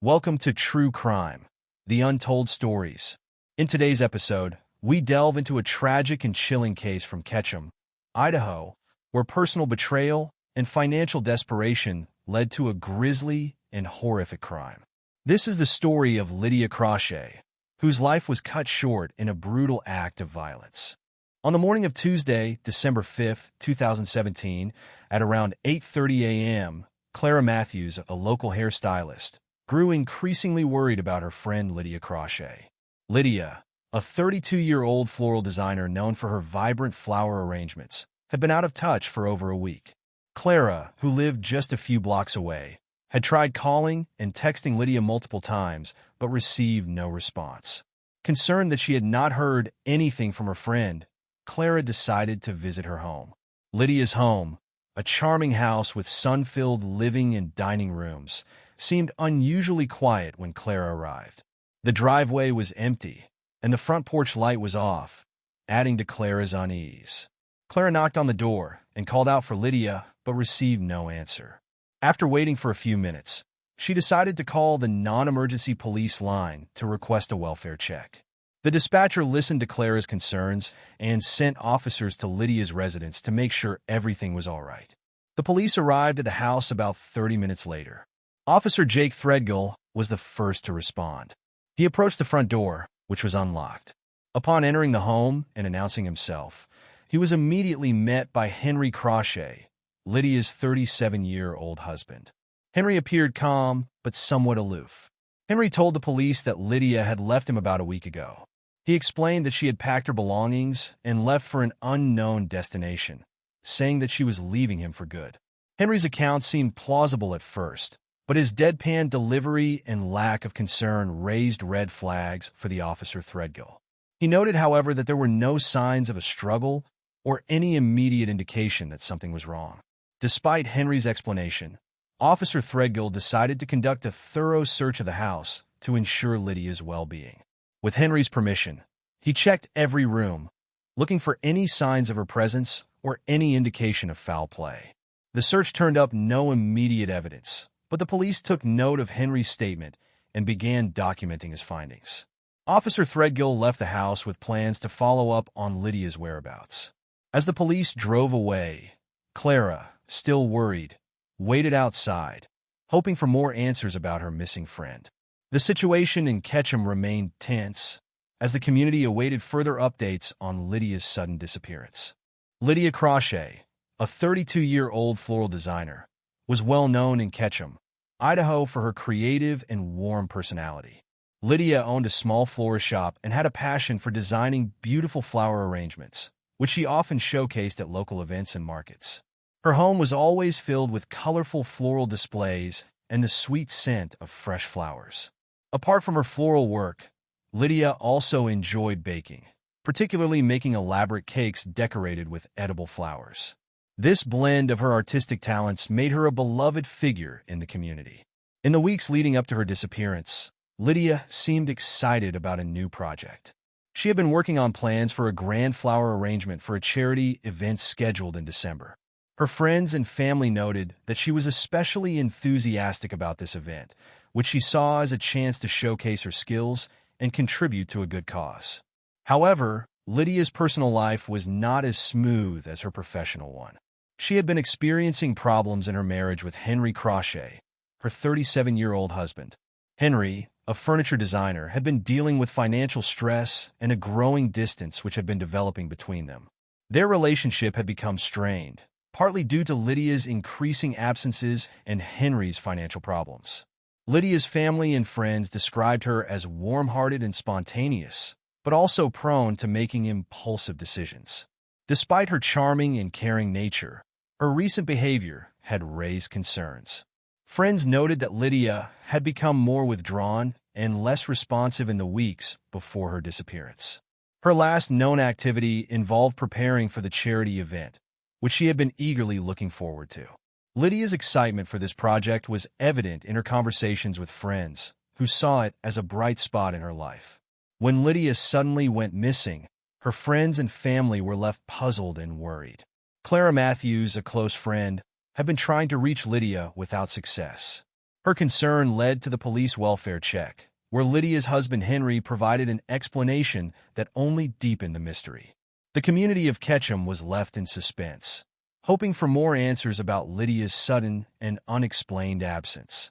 Welcome to True Crime, the Untold Stories. In today's episode, we delve into a tragic and chilling case from Ketchum, Idaho, where personal betrayal and financial desperation led to a grisly and horrific crime. This is the story of Lydia Crawshay, whose life was cut short in a brutal act of violence. On the morning of Tuesday, December 5, 2017, at around 8:30 a.m., Clara Matthews, a local hairstylist, grew increasingly worried about her friend Lydia Crawshay. Lydia, a 32-year-old floral designer known for her vibrant flower arrangements, had been out of touch for over a week. Clara, who lived just a few blocks away, had tried calling and texting Lydia multiple times but received no response. Concerned that she had not heard anything from her friend, Clara decided to visit her home. Lydia's home, a charming house with sun-filled living and dining rooms, seemed unusually quiet when Clara arrived. The driveway was empty, and the front porch light was off, adding to Clara's unease. Clara knocked on the door and called out for Lydia, but received no answer. After waiting for a few minutes, she decided to call the non-emergency police line to request a welfare check. The dispatcher listened to Clara's concerns and sent officers to Lydia's residence to make sure everything was all right. The police arrived at the house about 30 minutes later. Officer Jake Threadgill was the first to respond. He approached the front door, which was unlocked. Upon entering the home and announcing himself, he was immediately met by Henry Crawshay, Lydia's 37-year-old husband. Henry appeared calm, but somewhat aloof. Henry told the police that Lydia had left him about a week ago. He explained that she had packed her belongings and left for an unknown destination, saying that she was leaving him for good. Henry's account seemed plausible at first, but his deadpan delivery and lack of concern raised red flags for the officer Threadgill. He noted, however, that there were no signs of a struggle or any immediate indication that something was wrong. Despite Henry's explanation, Officer Threadgill decided to conduct a thorough search of the house to ensure Lydia's well-being. With Henry's permission, he checked every room, looking for any signs of her presence or any indication of foul play. The search turned up no immediate evidence, but the police took note of Henry's statement and began documenting his findings. Officer Threadgill left the house with plans to follow up on Lydia's whereabouts. As the police drove away, Clara, still worried, waited outside, hoping for more answers about her missing friend. The situation in Ketchum remained tense as the community awaited further updates on Lydia's sudden disappearance. Lydia Crawshay, a 32-year-old floral designer, was well known in Ketchum, Idaho for her creative and warm personality. Lydia owned a small florist shop and had a passion for designing beautiful flower arrangements, which she often showcased at local events and markets. Her home was always filled with colorful floral displays and the sweet scent of fresh flowers. Apart from her floral work, Lydia also enjoyed baking, particularly making elaborate cakes decorated with edible flowers. This blend of her artistic talents made her a beloved figure in the community. In the weeks leading up to her disappearance, Lydia seemed excited about a new project. She had been working on plans for a grand flower arrangement for a charity event scheduled in December. Her friends and family noted that she was especially enthusiastic about this event, which she saw as a chance to showcase her skills and contribute to a good cause. However, Lydia's personal life was not as smooth as her professional one. She had been experiencing problems in her marriage with Henry Crawshay, her 37-year-old husband. Henry, a furniture designer, had been dealing with financial stress and a growing distance which had been developing between them. Their relationship had become strained, partly due to Lydia's increasing absences and Henry's financial problems. Lydia's family and friends described her as warm-hearted and spontaneous, but also prone to making impulsive decisions. Despite her charming and caring nature, her recent behavior had raised concerns. Friends noted that Lydia had become more withdrawn and less responsive in the weeks before her disappearance. Her last known activity involved preparing for the charity event, which she had been eagerly looking forward to. Lydia's excitement for this project was evident in her conversations with friends, who saw it as a bright spot in her life. When Lydia suddenly went missing, her friends and family were left puzzled and worried. Clara Matthews, a close friend, had been trying to reach Lydia without success. Her concern led to the police welfare check, where Lydia's husband Henry provided an explanation that only deepened the mystery. The community of Ketchum was left in suspense, hoping for more answers about Lydia's sudden and unexplained absence.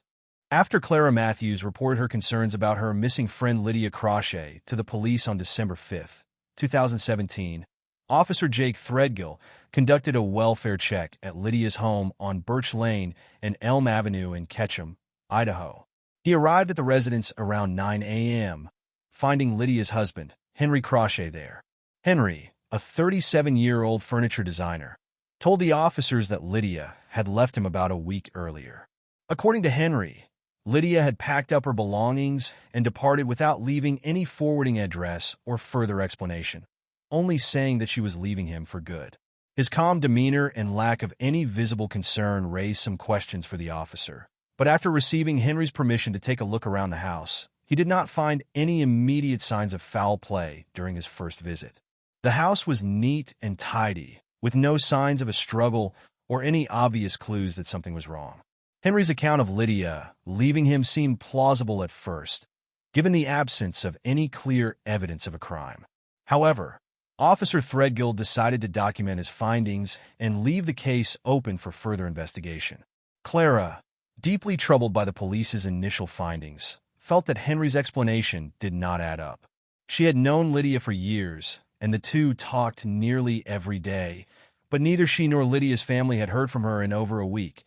After Clara Matthews reported her concerns about her missing friend Lydia Crawshay to the police on December 5, 2017, Officer Jake Threadgill conducted a welfare check at Lydia's home on Birch Lane and Elm Avenue in Ketchum, Idaho. He arrived at the residence around 9 a.m., finding Lydia's husband, Henry Crawshay, there. Henry, a 37-year-old furniture designer, told the officers that Lydia had left him about a week earlier. According to Henry, Lydia had packed up her belongings and departed without leaving any forwarding address or further explanation, only saying that she was leaving him for good. His calm demeanor and lack of any visible concern raised some questions for the officer. But after receiving Henry's permission to take a look around the house, he did not find any immediate signs of foul play during his first visit. The house was neat and tidy, with no signs of a struggle or any obvious clues that something was wrong. Henry's account of Lydia leaving him seemed plausible at first, given the absence of any clear evidence of a crime. However, Officer Threadgill decided to document his findings and leave the case open for further investigation. Clara, deeply troubled by the police's initial findings, felt that Henry's explanation did not add up. She had known Lydia for years, and the two talked nearly every day, but neither she nor Lydia's family had heard from her in over a week,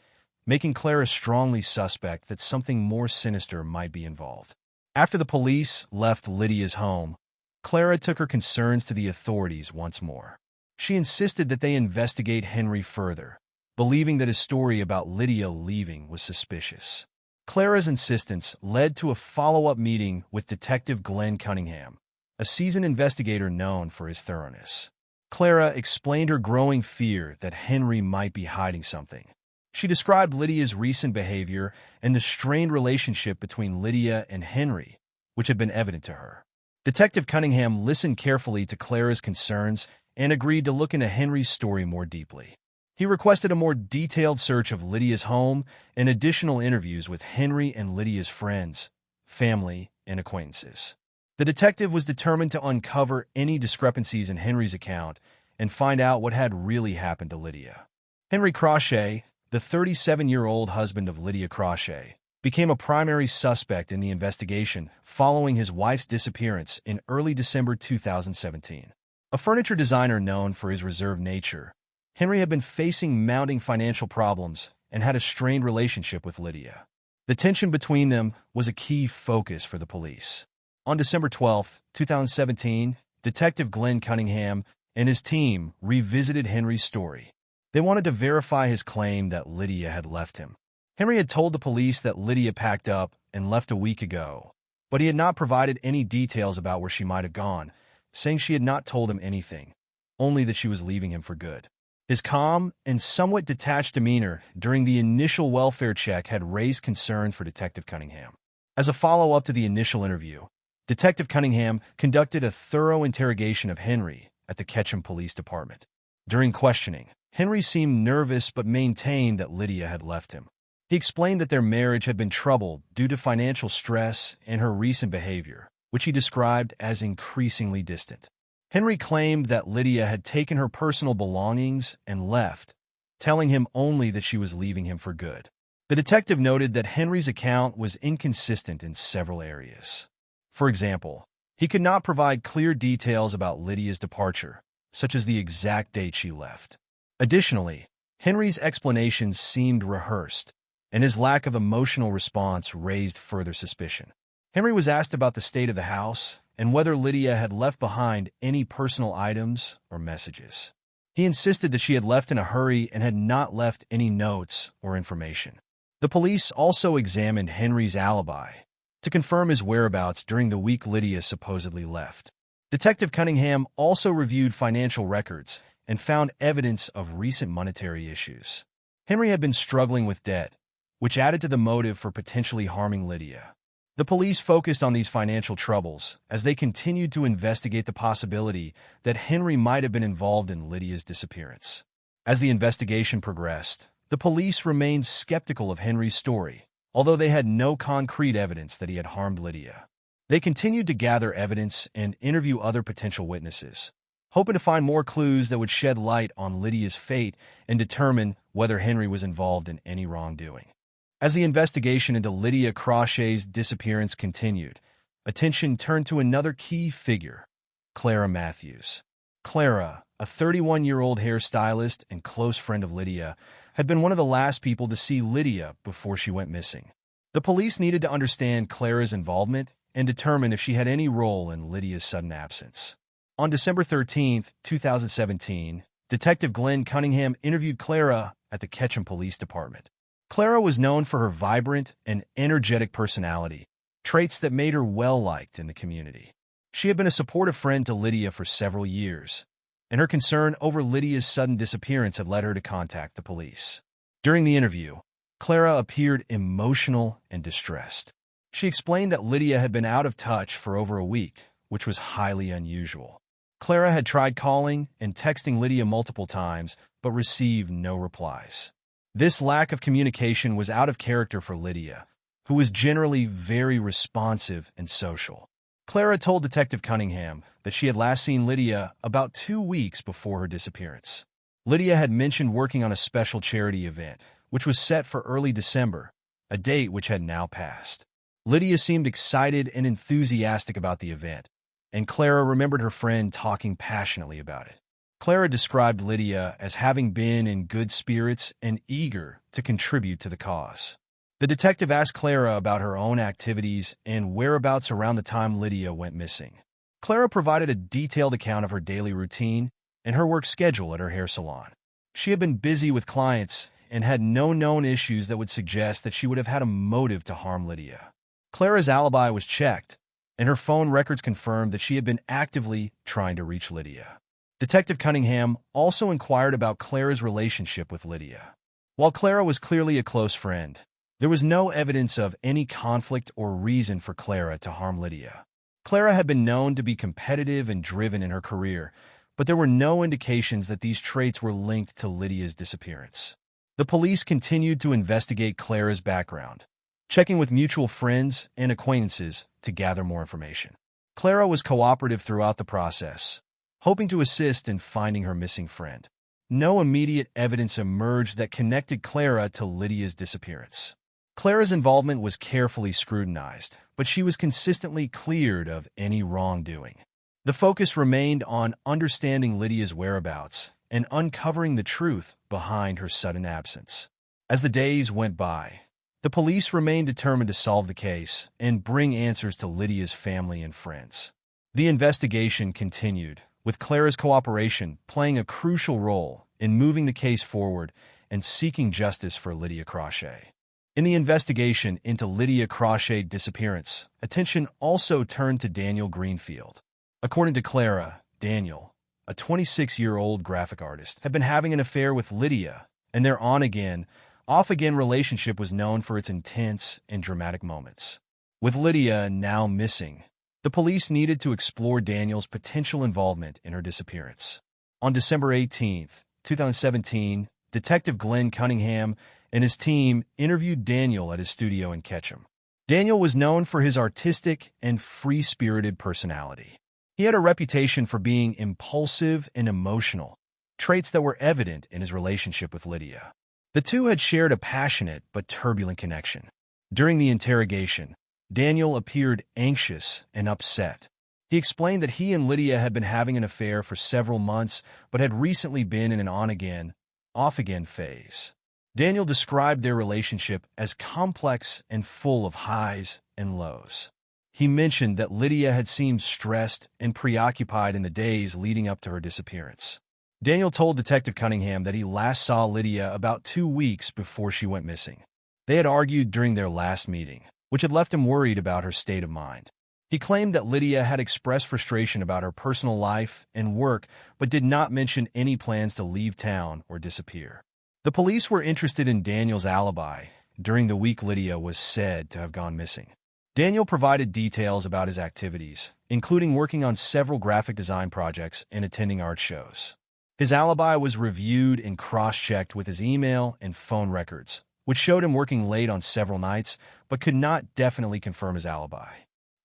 making Clara strongly suspect that something more sinister might be involved. After the police left Lydia's home, Clara took her concerns to the authorities once more. She insisted that they investigate Henry further, believing that his story about Lydia leaving was suspicious. Clara's insistence led to a follow-up meeting with Detective Glenn Cunningham, a seasoned investigator known for his thoroughness. Clara explained her growing fear that Henry might be hiding something. She described Lydia's recent behavior and the strained relationship between Lydia and Henry, which had been evident to her. Detective Cunningham listened carefully to Clara's concerns and agreed to look into Henry's story more deeply. He requested a more detailed search of Lydia's home and additional interviews with Henry and Lydia's friends, family, and acquaintances. The detective was determined to uncover any discrepancies in Henry's account and find out what had really happened to Lydia. Henry Crawshay, the 37-year-old husband of Lydia Crawshay, became a primary suspect in the investigation following his wife's disappearance in early December 2017. A furniture designer known for his reserved nature, Henry had been facing mounting financial problems and had a strained relationship with Lydia. The tension between them was a key focus for the police. On December 12, 2017, Detective Glenn Cunningham and his team revisited Henry's story. They wanted to verify his claim that Lydia had left him. Henry had told the police that Lydia packed up and left a week ago, but he had not provided any details about where she might have gone, saying she had not told him anything, only that she was leaving him for good. His calm and somewhat detached demeanor during the initial welfare check had raised concerns for Detective Cunningham. As a follow-up to the initial interview, Detective Cunningham conducted a thorough interrogation of Henry at the Ketchum Police Department. During questioning, Henry seemed nervous but maintained that Lydia had left him. He explained that their marriage had been troubled due to financial stress and her recent behavior, which he described as increasingly distant. Henry claimed that Lydia had taken her personal belongings and left, telling him only that she was leaving him for good. The detective noted that Henry's account was inconsistent in several areas. For example, he could not provide clear details about Lydia's departure, such as the exact date she left. Additionally, Henry's explanations seemed rehearsed, and his lack of emotional response raised further suspicion. Henry was asked about the state of the house and whether Lydia had left behind any personal items or messages. He insisted that she had left in a hurry and had not left any notes or information. The police also examined Henry's alibi to confirm his whereabouts during the week Lydia supposedly left. Detective Cunningham also reviewed financial records and found evidence of recent monetary issues. Henry had been struggling with debt, which added to the motive for potentially harming Lydia. The police focused on these financial troubles as they continued to investigate the possibility that Henry might have been involved in Lydia's disappearance. As the investigation progressed, the police remained skeptical of Henry's story, although they had no concrete evidence that he had harmed Lydia. They continued to gather evidence and interview other potential witnesses, hoping to find more clues that would shed light on Lydia's fate and determine whether Henry was involved in any wrongdoing. As the investigation into Lydia Crawshay's disappearance continued, attention turned to another key figure, Clara Matthews. Clara, a 31-year-old hairstylist and close friend of Lydia, had been one of the last people to see Lydia before she went missing. The police needed to understand Clara's involvement and determine if she had any role in Lydia's sudden absence. On December 13, 2017, Detective Glenn Cunningham interviewed Clara at the Ketchum Police Department. Clara was known for her vibrant and energetic personality, traits that made her well-liked in the community. She had been a supportive friend to Lydia for several years, and her concern over Lydia's sudden disappearance had led her to contact the police. During the interview, Clara appeared emotional and distressed. She explained that Lydia had been out of touch for over a week, which was highly unusual. Clara had tried calling and texting Lydia multiple times, but received no replies. This lack of communication was out of character for Lydia, who was generally very responsive and social. Clara told Detective Cunningham that she had last seen Lydia about 2 weeks before her disappearance. Lydia had mentioned working on a special charity event, which was set for early December, a date which had now passed. Lydia seemed excited and enthusiastic about the event, and Clara remembered her friend talking passionately about it. Clara described Lydia as having been in good spirits and eager to contribute to the cause. The detective asked Clara about her own activities and whereabouts around the time Lydia went missing. Clara provided a detailed account of her daily routine and her work schedule at her hair salon. She had been busy with clients and had no known issues that would suggest that she would have had a motive to harm Lydia. Clara's alibi was checked, and her phone records confirmed that she had been actively trying to reach Lydia. Detective Cunningham also inquired about Clara's relationship with Lydia. While Clara was clearly a close friend, there was no evidence of any conflict or reason for Clara to harm Lydia. Clara had been known to be competitive and driven in her career, but there were no indications that these traits were linked to Lydia's disappearance. The police continued to investigate Clara's background, checking with mutual friends and acquaintances to gather more information. Clara was cooperative throughout the process, hoping to assist in finding her missing friend. No immediate evidence emerged that connected Clara to Lydia's disappearance. Clara's involvement was carefully scrutinized, but she was consistently cleared of any wrongdoing. The focus remained on understanding Lydia's whereabouts and uncovering the truth behind her sudden absence. As the days went by, the police remained determined to solve the case and bring answers to Lydia's family and friends. The investigation continued, with Clara's cooperation playing a crucial role in moving the case forward and seeking justice for Lydia Crawshay. In the investigation into Lydia Crawshay's disappearance, attention also turned to Daniel Greenfield. According to Clara, Daniel, a 26-year-old graphic artist, had been having an affair with Lydia, and their on-again, off-again relationship was known for its intense and dramatic moments. With Lydia now missing, the police needed to explore Daniel's potential involvement in her disappearance. On December 18, 2017, Detective Glenn Cunningham and his team interviewed Daniel at his studio in Ketchum. Daniel was known for his artistic and free-spirited personality. He had a reputation for being impulsive and emotional, traits that were evident in his relationship with Lydia. The two had shared a passionate but turbulent connection. During the interrogation, Daniel appeared anxious and upset. He explained that he and Lydia had been having an affair for several months but had recently been in an on-again, off-again phase. Daniel described their relationship as complex and full of highs and lows. He mentioned that Lydia had seemed stressed and preoccupied in the days leading up to her disappearance. Daniel told Detective Cunningham that he last saw Lydia about 2 weeks before she went missing. They had argued during their last meeting, which had left him worried about her state of mind. He claimed that Lydia had expressed frustration about her personal life and work, but did not mention any plans to leave town or disappear. The police were interested in Daniel's alibi during the week Lydia was said to have gone missing. Daniel provided details about his activities, including working on several graphic design projects and attending art shows. His alibi was reviewed and cross-checked with his email and phone records, which showed him working late on several nights, but could not definitely confirm his alibi.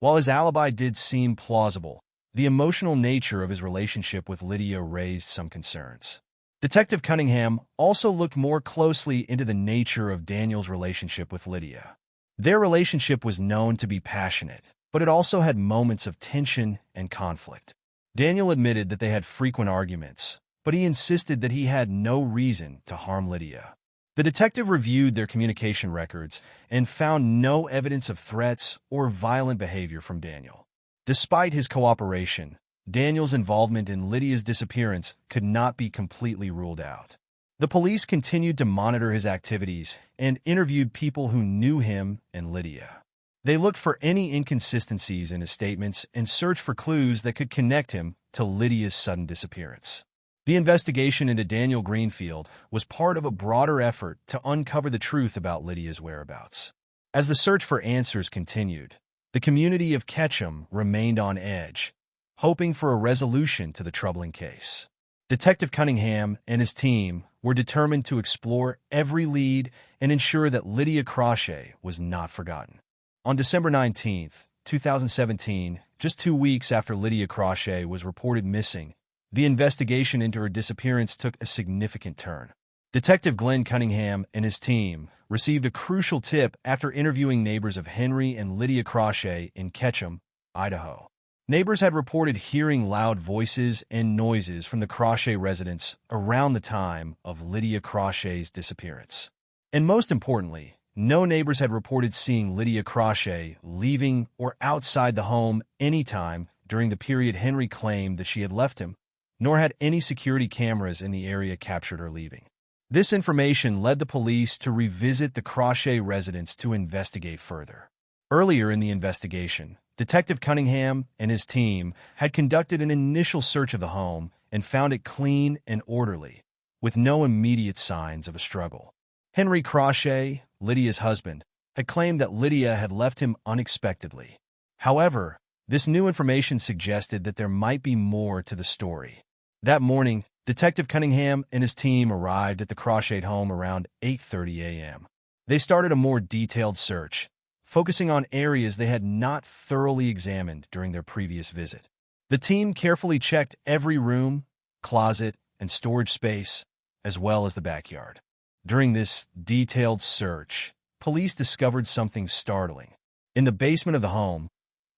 While his alibi did seem plausible, the emotional nature of his relationship with Lydia raised some concerns. Detective Cunningham also looked more closely into the nature of Daniel's relationship with Lydia. Their relationship was known to be passionate, but it also had moments of tension and conflict. Daniel admitted that they had frequent arguments, but he insisted that he had no reason to harm Lydia. The detective reviewed their communication records and found no evidence of threats or violent behavior from Daniel. Despite his cooperation, Daniel's involvement in Lydia's disappearance could not be completely ruled out. The police continued to monitor his activities and interviewed people who knew him and Lydia. They looked for any inconsistencies in his statements and searched for clues that could connect him to Lydia's sudden disappearance. The investigation into Daniel Greenfield was part of a broader effort to uncover the truth about Lydia's whereabouts. As the search for answers continued, the community of Ketchum remained on edge, hoping for a resolution to the troubling case. Detective Cunningham and his team were determined to explore every lead and ensure that Lydia Crawshay was not forgotten. On December 19, 2017, just 2 weeks after Lydia Crawshay was reported missing, the investigation into her disappearance took a significant turn. Detective Glenn Cunningham and his team received a crucial tip after interviewing neighbors of Henry and Lydia Crawshay in Ketchum, Idaho. Neighbors had reported hearing loud voices and noises from the Crawshay residence around the time of Lydia Crawshay's disappearance. And most importantly, no neighbors had reported seeing Lydia Crawshay leaving or outside the home anytime during the period Henry claimed that she had left him, nor had any security cameras in the area captured her leaving. This information led the police to revisit the Crawshay residence to investigate further. Earlier in the investigation, Detective Cunningham and his team had conducted an initial search of the home and found it clean and orderly, with no immediate signs of a struggle. Henry Crawshay, Lydia's husband, had claimed that Lydia had left him unexpectedly. However, this new information suggested that there might be more to the story. That morning, Detective Cunningham and his team arrived at the Crawshay home around 8:30 a.m. They started a more detailed search, focusing on areas they had not thoroughly examined during their previous visit. The team carefully checked every room, closet, and storage space, as well as the backyard. During this detailed search, police discovered something startling. In the basement of the home,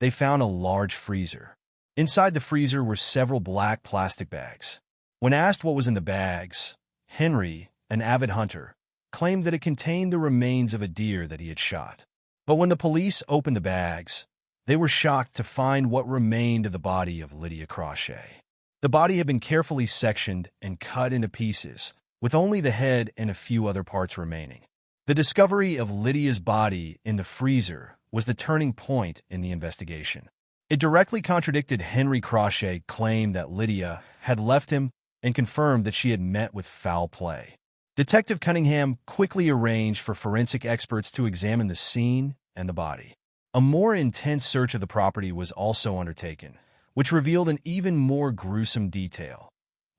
they found a large freezer. Inside the freezer were several black plastic bags. When asked what was in the bags, Henry, an avid hunter, claimed that it contained the remains of a deer that he had shot. But when the police opened the bags, they were shocked to find what remained of the body of Lydia Crawshay. The body had been carefully sectioned and cut into pieces, with only the head and a few other parts remaining. The discovery of Lydia's body in the freezer was the turning point in the investigation. It directly contradicted Henry Crawshay's claim that Lydia had left him and confirmed that she had met with foul play. Detective Cunningham quickly arranged for forensic experts to examine the scene and the body. A more intense search of the property was also undertaken, which revealed an even more gruesome detail.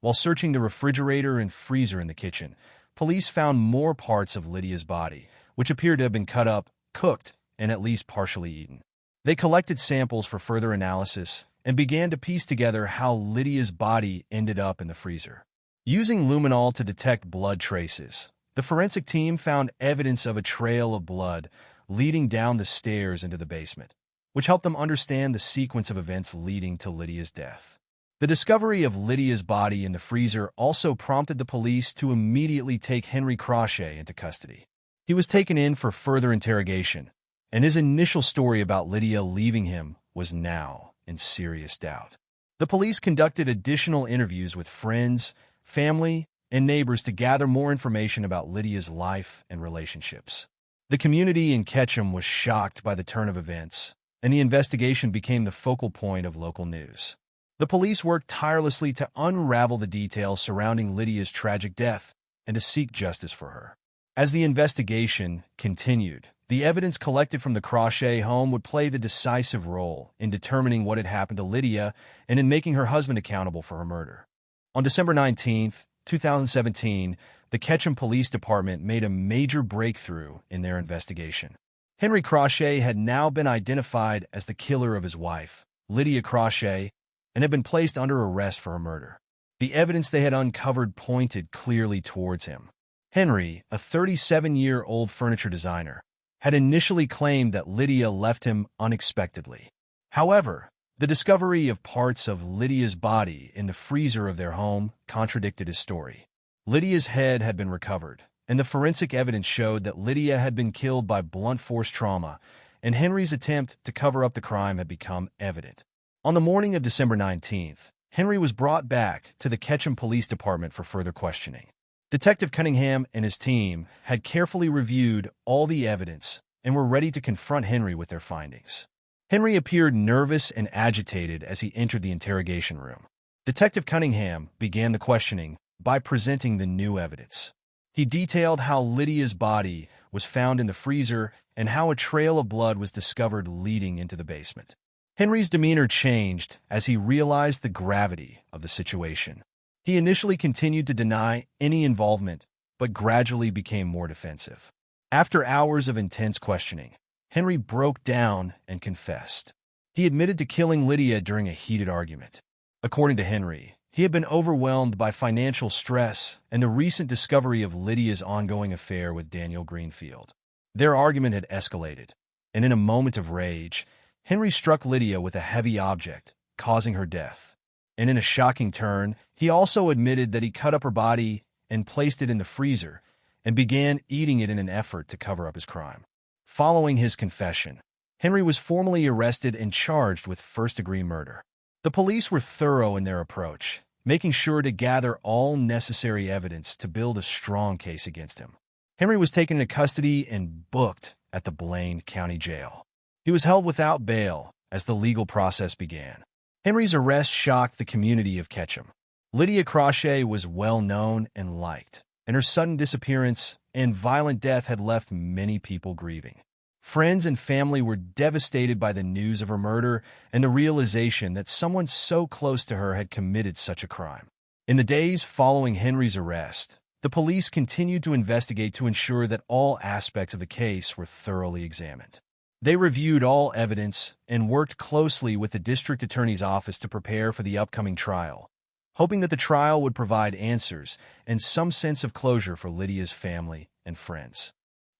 While searching the refrigerator and freezer in the kitchen, police found more parts of Lydia's body, which appeared to have been cut up, cooked, and at least partially eaten. They collected samples for further analysis and began to piece together how Lydia's body ended up in the freezer. Using luminol to detect blood traces, the forensic team found evidence of a trail of blood leading down the stairs into the basement, which helped them understand the sequence of events leading to Lydia's death. The discovery of Lydia's body in the freezer also prompted the police to immediately take Henry Crawshay into custody. He was taken in for further interrogation, and his initial story about Lydia leaving him was now in serious doubt. The police conducted additional interviews with friends, family, and neighbors to gather more information about Lydia's life and relationships. The community in Ketchum was shocked by the turn of events, and the investigation became the focal point of local news. The police worked tirelessly to unravel the details surrounding Lydia's tragic death and to seek justice for her. As the investigation continued, the evidence collected from the Crawshay home would play the decisive role in determining what had happened to Lydia and in making her husband accountable for her murder. On December 19, 2017, the Ketchum Police Department made a major breakthrough in their investigation. Henry Crawshay had now been identified as the killer of his wife, Lydia Crawshay, and had been placed under arrest for her murder. The evidence they had uncovered pointed clearly towards him. Henry, a 37-year-old furniture designer, had initially claimed that Lydia left him unexpectedly. However, the discovery of parts of Lydia's body in the freezer of their home contradicted his story. Lydia's head had been recovered, and the forensic evidence showed that Lydia had been killed by blunt force trauma, and Henry's attempt to cover up the crime had become evident. On the morning of December 19th, Henry was brought back to the Ketchum Police Department for further questioning. Detective Cunningham and his team had carefully reviewed all the evidence and were ready to confront Henry with their findings. Henry appeared nervous and agitated as he entered the interrogation room. Detective Cunningham began the questioning by presenting the new evidence. He detailed how Lydia's body was found in the freezer and how a trail of blood was discovered leading into the basement. Henry's demeanor changed as he realized the gravity of the situation. He initially continued to deny any involvement, but gradually became more defensive. After hours of intense questioning, Henry broke down and confessed. He admitted to killing Lydia during a heated argument. According to Henry, he had been overwhelmed by financial stress and the recent discovery of Lydia's ongoing affair with Daniel Greenfield. Their argument had escalated, and in a moment of rage, Henry struck Lydia with a heavy object, causing her death. And in a shocking turn, he also admitted that he cut up her body and placed it in the freezer and began eating it in an effort to cover up his crime. Following his confession, Henry was formally arrested and charged with first-degree murder. The police were thorough in their approach, making sure to gather all necessary evidence to build a strong case against him. Henry was taken into custody and booked at the Blaine County Jail. He was held without bail as the legal process began. Henry's arrest shocked the community of Ketchum. Lydia Crawshay was well known and liked, and her sudden disappearance and violent death had left many people grieving. Friends and family were devastated by the news of her murder and the realization that someone so close to her had committed such a crime. In the days following Henry's arrest, the police continued to investigate to ensure that all aspects of the case were thoroughly examined. They reviewed all evidence and worked closely with the district attorney's office to prepare for the upcoming trial, hoping that the trial would provide answers and some sense of closure for Lydia's family and friends.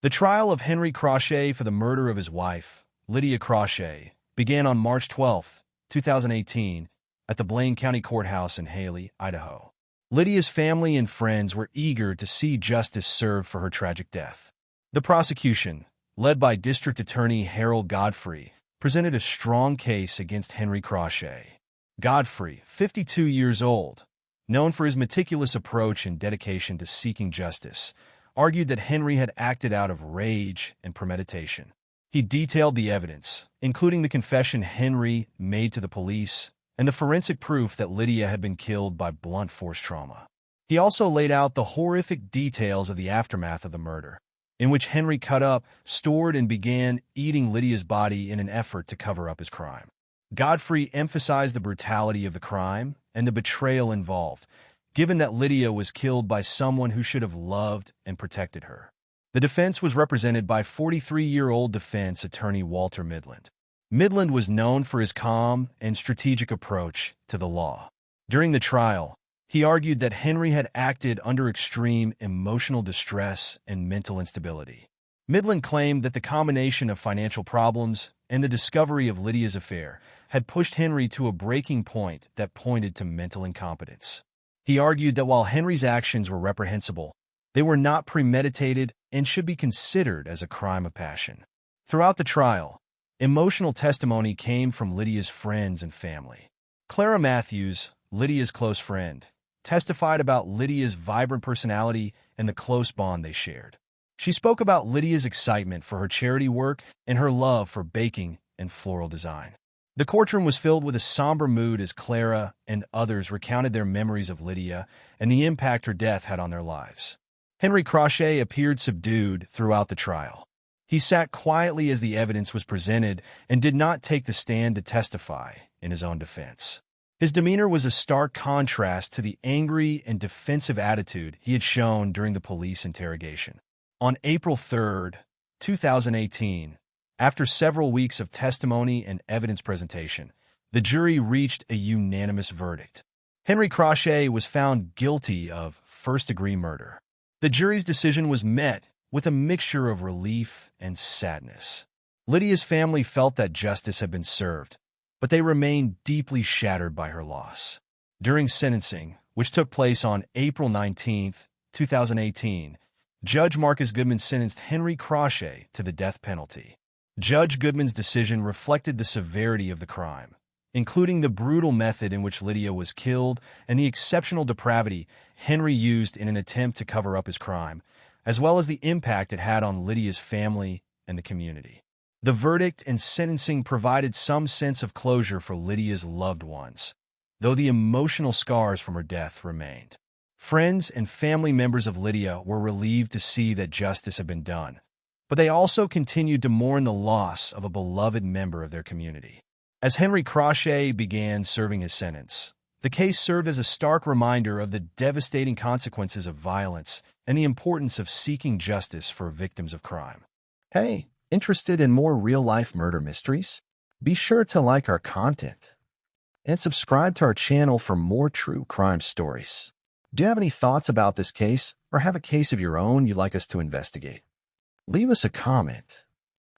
The trial of Henry Crawshay for the murder of his wife, Lydia Crawshay, began on March 12, 2018, at the Blaine County Courthouse in Haley, Idaho. Lydia's family and friends were eager to see justice served for her tragic death. The prosecution, led by District Attorney Harold Godfrey, presented a strong case against Henry Crawshay. Godfrey, 52 years old, known for his meticulous approach and dedication to seeking justice, argued that Henry had acted out of rage and premeditation. He detailed the evidence, including the confession Henry made to the police and the forensic proof that Lydia had been killed by blunt force trauma. He also laid out the horrific details of the aftermath of the murder, in which Henry cut up, stored, and began eating Lydia's body in an effort to cover up his crime. Godfrey emphasized the brutality of the crime and the betrayal involved, given that Lydia was killed by someone who should have loved and protected her. The defense was represented by 43-year-old defense attorney Walter Midland. Midland was known for his calm and strategic approach to the law. During the trial, he argued that Henry had acted under extreme emotional distress and mental instability. Midland claimed that the combination of financial problems and the discovery of Lydia's affair had pushed Henry to a breaking point that pointed to mental incompetence. He argued that while Henry's actions were reprehensible, they were not premeditated and should be considered as a crime of passion. Throughout the trial, emotional testimony came from Lydia's friends and family. Clara Matthews, Lydia's close friend, testified about Lydia's vibrant personality and the close bond they shared. She spoke about Lydia's excitement for her charity work and her love for baking and floral design. The courtroom was filled with a somber mood as Clara and others recounted their memories of Lydia and the impact her death had on their lives. Henry Crawshay appeared subdued throughout the trial. He sat quietly as the evidence was presented and did not take the stand to testify in his own defense. His demeanor was a stark contrast to the angry and defensive attitude he had shown during the police interrogation. On April 3, 2018, after several weeks of testimony and evidence presentation, the jury reached a unanimous verdict. Henry Crawshay was found guilty of first-degree murder. The jury's decision was met with a mixture of relief and sadness. Lydia's family felt that justice had been served, but they remained deeply shattered by her loss. During sentencing, which took place on April 19, 2018, Judge Marcus Goodman sentenced Henry Crawshay to the death penalty. Judge Goodman's decision reflected the severity of the crime, including the brutal method in which Lydia was killed and the exceptional depravity Henry used in an attempt to cover up his crime, as well as the impact it had on Lydia's family and the community. The verdict and sentencing provided some sense of closure for Lydia's loved ones, though the emotional scars from her death remained. Friends and family members of Lydia were relieved to see that justice had been done, but they also continued to mourn the loss of a beloved member of their community. As Henry Crawshay began serving his sentence, the case served as a stark reminder of the devastating consequences of violence and the importance of seeking justice for victims of crime. Hey, interested in more real-life murder mysteries? Be sure to like our content and subscribe to our channel for more true crime stories. Do you have any thoughts about this case or have a case of your own you'd like us to investigate? Leave us a comment.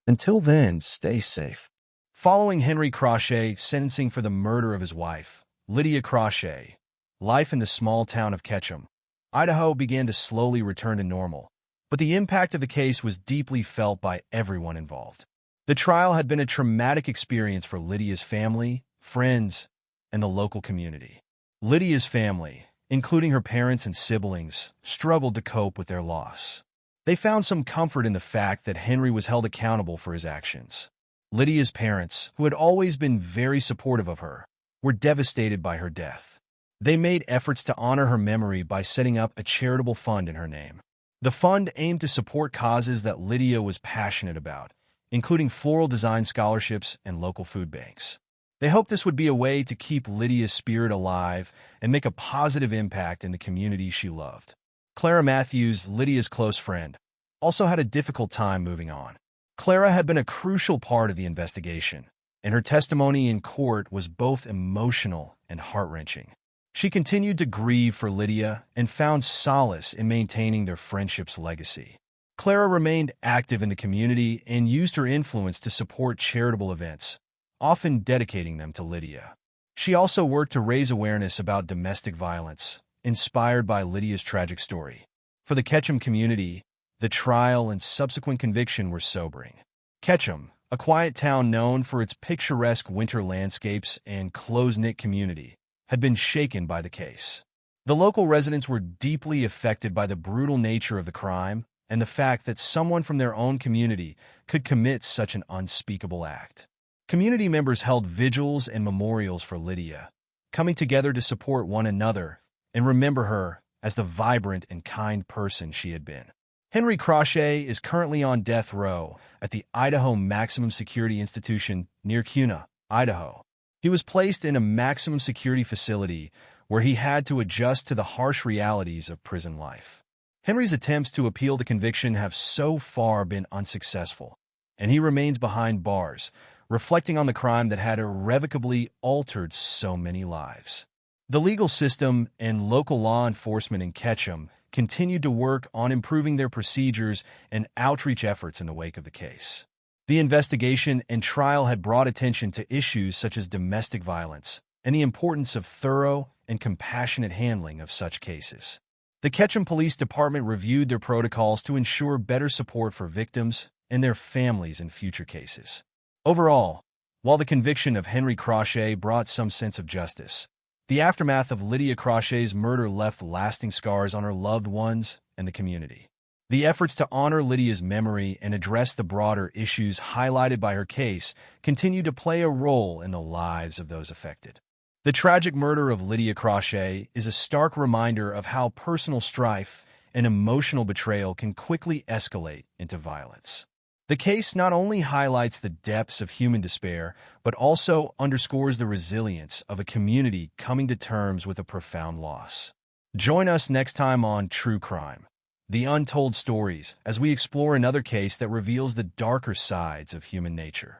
Until then, stay safe. Following Henry Crawshay sentencing for the murder of his wife, Lydia Crawshay, life in the small town of Ketchum, Idaho began to slowly return to normal, but the impact of the case was deeply felt by everyone involved. The trial had been a traumatic experience for Lydia's family, friends, and the local community. Lydia's family, including her parents and siblings, struggled to cope with their loss. They found some comfort in the fact that Henry was held accountable for his actions. Lydia's parents, who had always been very supportive of her, were devastated by her death. They made efforts to honor her memory by setting up a charitable fund in her name. The fund aimed to support causes that Lydia was passionate about, including floral design scholarships and local food banks. They hoped this would be a way to keep Lydia's spirit alive and make a positive impact in the community she loved. Clara Matthews, Lydia's close friend, also had a difficult time moving on. Clara had been a crucial part of the investigation, and her testimony in court was both emotional and heart-wrenching. She continued to grieve for Lydia and found solace in maintaining their friendship's legacy. Clara remained active in the community and used her influence to support charitable events, often dedicating them to Lydia. She also worked to raise awareness about domestic violence, inspired by Lydia's tragic story. For the Ketchum community, the trial and subsequent conviction were sobering. Ketchum, a quiet town known for its picturesque winter landscapes and close-knit community, had been shaken by the case. The local residents were deeply affected by the brutal nature of the crime and the fact that someone from their own community could commit such an unspeakable act. Community members held vigils and memorials for Lydia, coming together to support one another and remember her as the vibrant and kind person she had been. Henry Crawshay is currently on death row at the Idaho Maximum Security Institution near Kuna, Idaho. He was placed in a maximum security facility where he had to adjust to the harsh realities of prison life. Henry's attempts to appeal the conviction have so far been unsuccessful, and he remains behind bars, reflecting on the crime that had irrevocably altered so many lives. The legal system and local law enforcement in Ketchum continued to work on improving their procedures and outreach efforts in the wake of the case. The investigation and trial had brought attention to issues such as domestic violence and the importance of thorough and compassionate handling of such cases. The Ketchum Police Department reviewed their protocols to ensure better support for victims and their families in future cases. Overall, while the conviction of Henry Crawshay brought some sense of justice, the aftermath of Lydia Crawshay's murder left lasting scars on her loved ones and the community. The efforts to honor Lydia's memory and address the broader issues highlighted by her case continue to play a role in the lives of those affected. The tragic murder of Lydia Crawshay is a stark reminder of how personal strife and emotional betrayal can quickly escalate into violence. The case not only highlights the depths of human despair, but also underscores the resilience of a community coming to terms with a profound loss. Join us next time on True Crime, The Untold Stories, as we explore another case that reveals the darker sides of human nature.